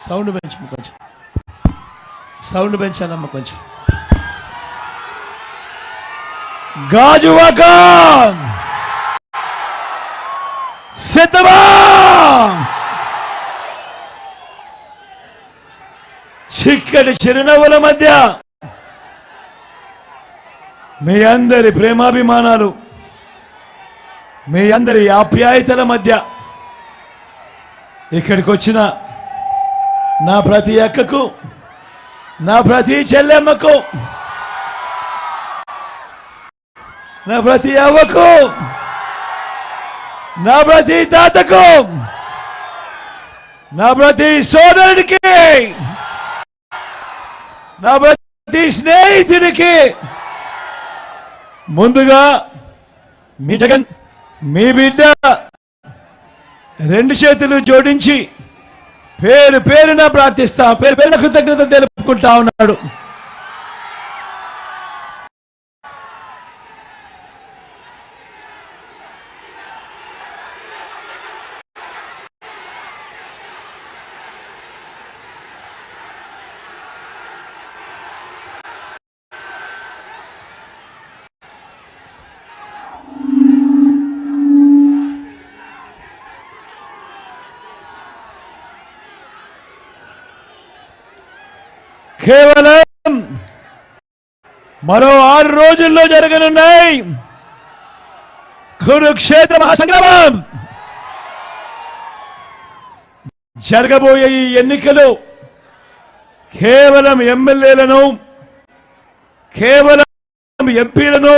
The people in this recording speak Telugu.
సౌండ్ పెంచు కొంచెం, సౌండ్ పెంచాలమ్మ కొంచెం. గాజువాక సిద్ధమా? చిక్కటి చిరునవ్వుల మధ్య మీ అందరి ప్రేమాభిమానాలు, మీ అందరి ఆప్యాయతల మధ్య ఇక్కడికి వచ్చిన నా ప్రతి అక్కకు, నా ప్రతి చెల్లెమ్మకు, నా ప్రతి అవ్వకు, నా ప్రతి తాతకు, నా ప్రతి సోదరుడికి, నా ప్రతి స్నేహితుడికి ముందుగా మీ జగన్, మీ బిడ్డ రెండు చేతులు జోడించి పేరు పేరున ప్రార్థిస్తా, పేరు పేరున కృతజ్ఞత తెలుపుకుంటా ఉన్నాడు. కేవలం మరో 6 రోజుల్లో జరగనున్నాయి కురుక్షేత్ర మహాసంగ్రామం. జరగబోయే ఈ ఎన్నికలు కేవలం ఎమ్మెల్యేలను, కేవలం ఎంపీలను